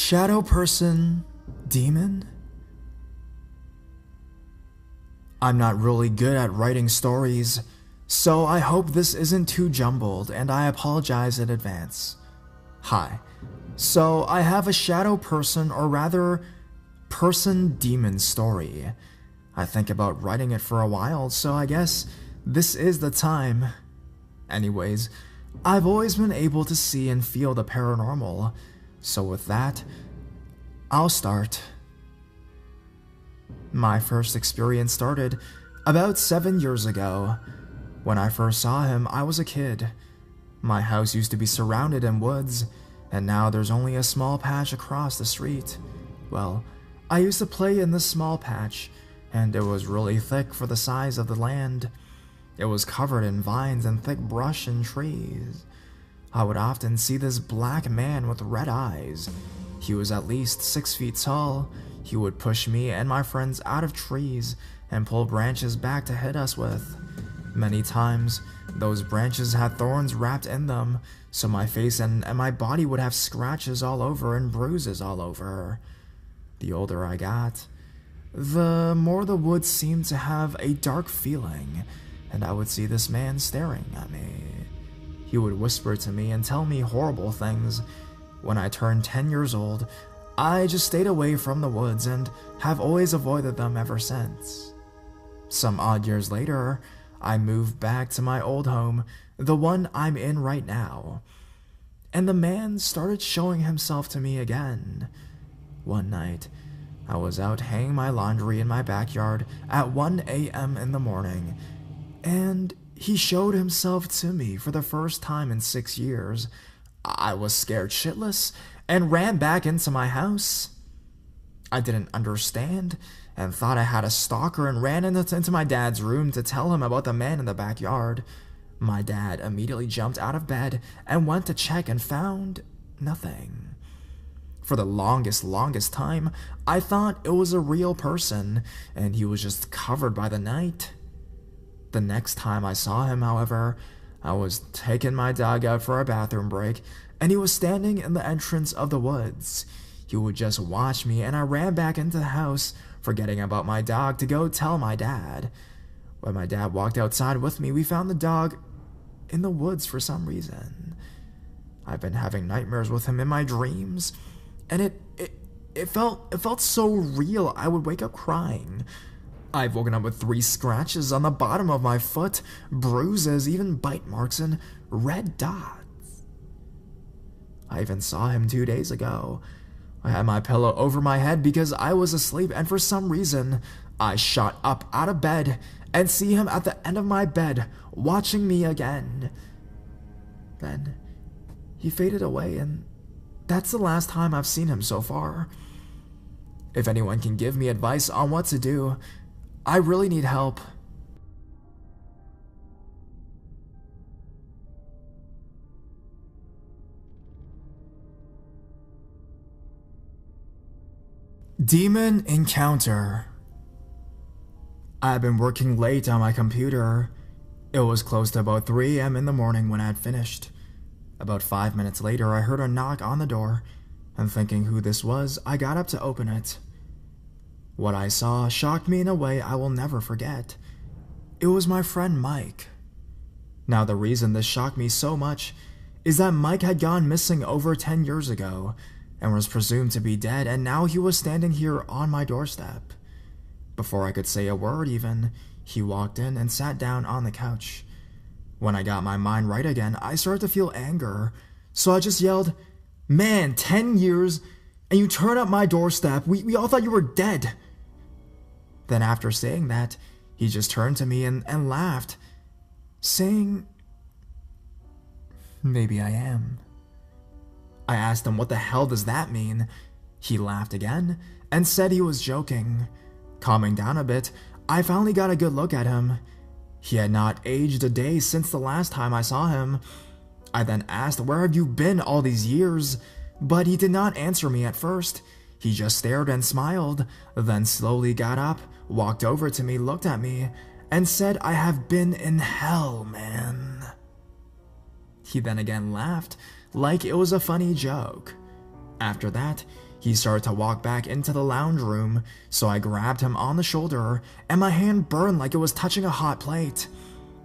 Shadow person, demon? I'm not really good at writing stories, so I hope this isn't too jumbled, and I apologize in advance. Hi. So I have a shadow person, or rather, person-demon story. I think about writing it for a while, so I guess this is the time. Anyways, I've always been able to see and feel the paranormal, so with that, I'll start. My first experience started about 7 years ago. When I first saw him, I was a kid. My house used to be surrounded in woods, and now there's only a small patch across the street. Well, I used to play in this small patch, and it was really thick for the size of the land. It was covered in vines and thick brush and trees. I would often see this black man with red eyes. He was at least 6 feet tall. He would push me and my friends out of trees and pull branches back to hit us with. Many times, those branches had thorns wrapped in them, so my face and my body would have scratches all over and bruises all over. The older I got, the more the woods seemed to have a dark feeling, and I would see this man staring at me. He would whisper to me and tell me horrible things. When I turned 10 years old, I just stayed away from the woods and have always avoided them ever since. Some odd years later, I moved back to my old home, the one I'm in right now, and the man started showing himself to me again. One night, I was out hanging my laundry in my backyard at 1 a.m. in the morning, and he showed himself to me for the first time in 6 years. I was scared shitless and ran back into my house. I didn't understand and thought I had a stalker and ran into my dad's room to tell him about the man in the backyard. My dad immediately jumped out of bed and went to check and found nothing. For the longest time, I thought it was a real person and he was just covered by the night. The next time I saw him, however, I was taking my dog out for a bathroom break, and he was standing in the entrance of the woods. He would just watch me, and I ran back into the house, forgetting about my dog to go tell my dad. When my dad walked outside with me, we found the dog in the woods for some reason. I've been having nightmares with him in my dreams, and it felt so real. I would wake up crying. I've woken up with 3 scratches on the bottom of my foot, bruises, even bite marks, and red dots. I even saw him 2 days ago. I had my pillow over my head because I was asleep, and for some reason, I shot up out of bed and see him at the end of my bed, watching me again. Then, he faded away, and that's the last time I've seen him so far. If anyone can give me advice on what to do, I really need help. Demon encounter. I've been working late on my computer. It was close to about 3 a.m. in the morning when I had finished. About 5 minutes later, I heard a knock on the door, and thinking who this was, I got up to open it. What I saw shocked me in a way I will never forget. It was my friend Mike. Now, the reason this shocked me so much is that Mike had gone missing over 10 years ago and was presumed to be dead, and now he was standing here on my doorstep. Before I could say a word even, he walked in and sat down on the couch. When I got my mind right again, I started to feel anger, so I just yelled, "Man, 10 years, and you turn up my doorstep. We all thought you were dead." Then after saying that, he just turned to me and laughed, saying, "Maybe I am." I asked him, "What the hell does that mean?" He laughed again and said he was joking. Calming down a bit, I finally got a good look at him. He had not aged a day since the last time I saw him. I then asked, "Where have you been all these years?" But he did not answer me at first. He just stared and smiled, then slowly got up, walked over to me, looked at me, and said, "I have been in hell, man." He then again laughed, like it was a funny joke. After that, He started to walk back into the lounge room, so I grabbed him on the shoulder, and my hand burned like it was touching a hot plate.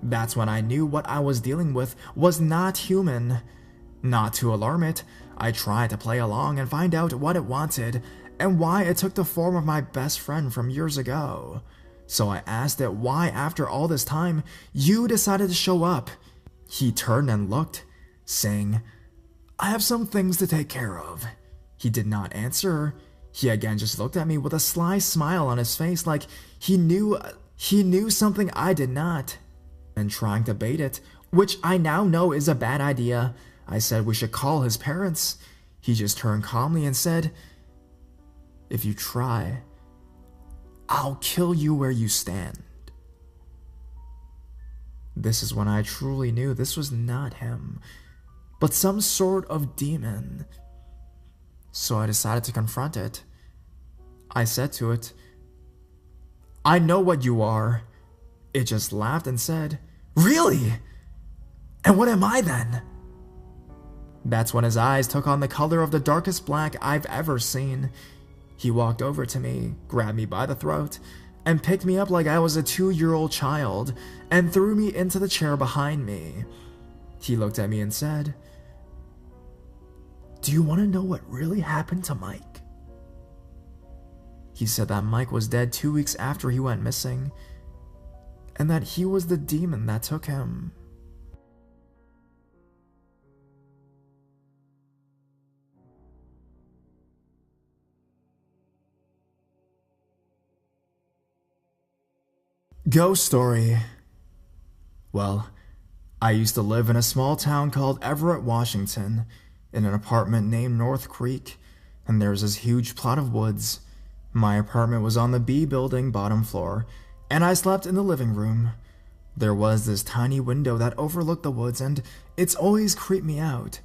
That's when I knew what I was dealing with was not human. Not to alarm it, I tried to play along and find out what it wanted, and why it took the form of my best friend from years ago. So I asked it why, after all this time, you decided to show up. He turned and looked, saying, "I have some things to take care of." He did not answer. He again just looked at me with a sly smile on his face, like he knew something I did not. And trying to bait it, which I now know is a bad idea, I said we should call his parents. He just turned calmly and said, "If you try, I'll kill you where you stand." This is when I truly knew this was not him, but some sort of demon. So I decided to confront it. I said to it, "I know what you are." It just laughed and said, "Really? And what am I then?" That's when his eyes took on the color of the darkest black I've ever seen. He walked over to me, grabbed me by the throat, and picked me up like I was a 2-year-old child, and threw me into the chair behind me. He looked at me and said, "Do you want to know what really happened to Mike?" He said that Mike was dead 2 weeks after he went missing, and that he was the demon that took him. Ghost story. Well, I used to live in a small town called Everett, Washington, in an apartment named North Creek, and there's this huge plot of woods. My apartment was on the B building bottom floor, and I slept in the living room. There was this tiny window that overlooked the woods, and it's always creeped me out.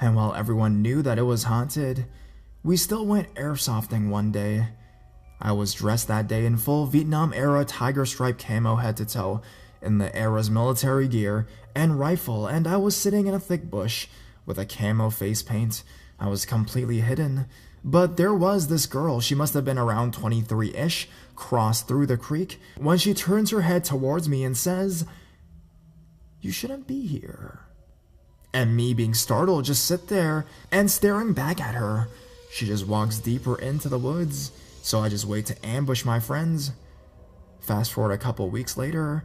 And while everyone knew that it was haunted, we still went airsofting one day. I was dressed that day in full Vietnam-era tiger stripe camo head to toe, in the era's military gear and rifle, and I was sitting in a thick bush with a camo face paint. I was completely hidden, but there was this girl, she must have been around 23-ish, crossed through the creek, when she turns her head towards me and says, "You shouldn't be here." And me being startled, just sit there and staring back at her. She just walks deeper into the woods, so I just wait to ambush my friends. Fast forward a couple weeks later,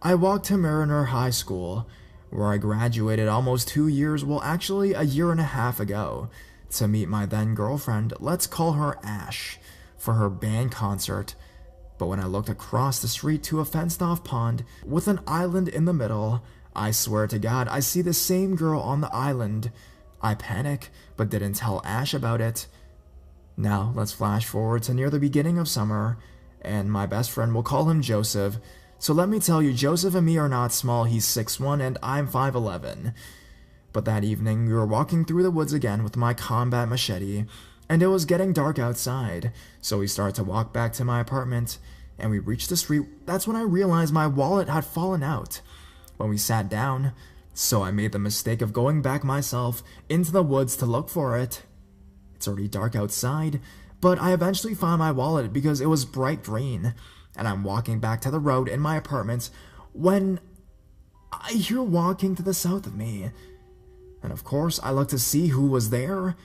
I walked to Mariner High School, where I graduated almost 2 years, well actually a year and a half ago, to meet my then girlfriend, let's call her Ash, for her band concert. But when I looked across the street to a fenced off pond with an island in the middle, I swear to God I see the same girl on the island. I panic, but didn't tell Ash about it. Now, let's flash forward to near the beginning of summer, and my best friend, will call him Joseph. So let me tell you, Joseph and me are not small. He's 6'1" and I'm 5'11". But that evening, we were walking through the woods again with my combat machete, and it was getting dark outside, so we started to walk back to my apartment, and we reached the street. That's when I realized my wallet had fallen out when we sat down, so I made the mistake of going back myself into the woods to look for it. It's already dark outside, but I eventually found my wallet because it was bright green, and I'm walking back to the road in my apartment when I hear walking to the south of me. And of course, I look to see who was there,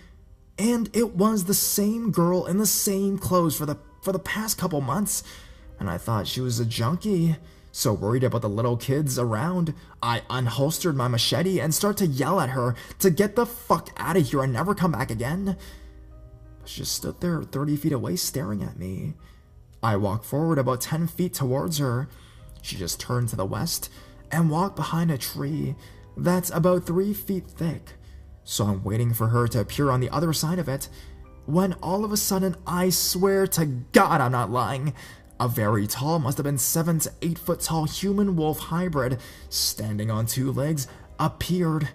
and it was the same girl in the same clothes for the past couple months, and I thought she was a junkie. So worried about the little kids around, I unholstered my machete and started to yell at her to get the fuck out of here and never come back again. She just stood there 30 feet away staring at me. I walked forward about 10 feet towards her. She just turned to the west and walked behind a tree that's about 3 feet thick. So I'm waiting for her to appear on the other side of it, when all of a sudden, I swear to God I'm not lying, a very tall, must have been 7 to 8 foot tall human wolf hybrid, standing on 2 legs, appeared,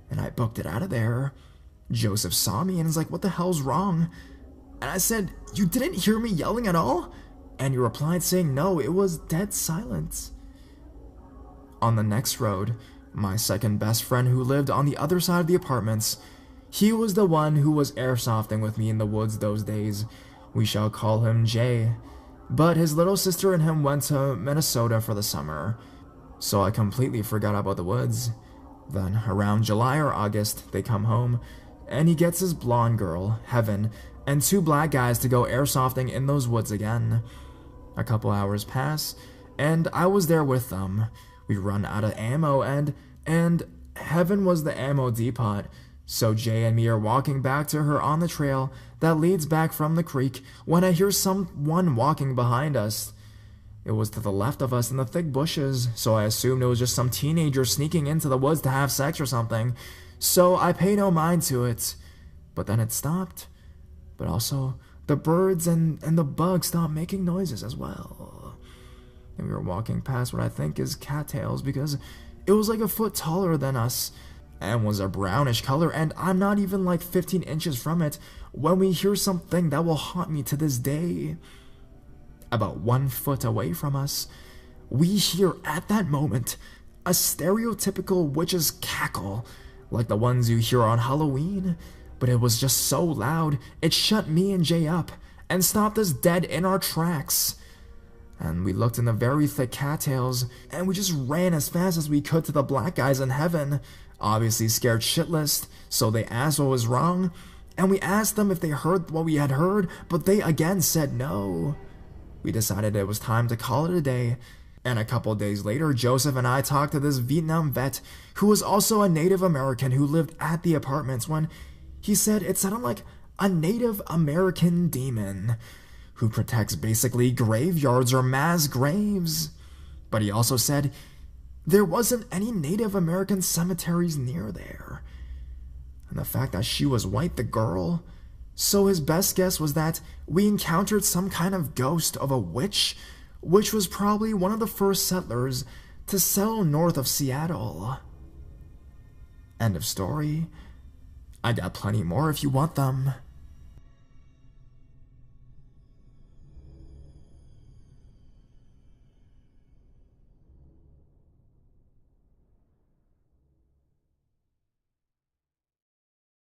and I booked it out of there. Joseph saw me and was like, "What the hell's wrong?" And I said, "You didn't hear me yelling at all?" And he replied saying, "No, it was dead silence." On the next road, my second best friend, who lived on the other side of the apartments, He was the one who was airsofting with me in the woods those days. We shall call him Jay. But his little sister and him went to Minnesota for the summer, so I completely forgot about the woods. Then, around July or August, they come home, and he gets his blonde girl, Heaven, and 2 black guys to go airsofting in those woods again. A couple hours pass, and I was there with them. We run out of ammo, and Heaven was the ammo depot, so Jay and me are walking back to her on the trail that leads back from the creek when I hear someone walking behind us. It was to the left of us in the thick bushes, so I assumed it was just some teenager sneaking into the woods to have sex or something, so I pay no mind to it. But then it stopped. But also, the birds and the bugs stopped making noises as well. And we were walking past what I think is cattails because it was like a foot taller than us and was a brownish color, and I'm not even like 15 inches from it when we hear something that will haunt me to this day. About 1 foot away from us, we hear at that moment a stereotypical witch's cackle, like the ones you hear on Halloween, but it was just so loud it shut me and Jay up and stopped us dead in our tracks. And we looked in the very thick cattails, and we just ran as fast as we could to the black guys in Heaven, obviously scared shitless, so they asked what was wrong, and we asked them if they heard what we had heard, but they again said no. We decided it was time to call it a day, and a couple days later, Joseph and I talked to this Vietnam vet who was also a Native American who lived at the apartments when he said it sounded like a Native American demon who protects basically graveyards or mass graves. But he also said there wasn't any Native American cemeteries near there. And the fact that she was white, the girl, so his best guess was that we encountered some kind of ghost of a witch, which was probably one of the first settlers to settle north of Seattle. End of story. I got plenty more if you want them.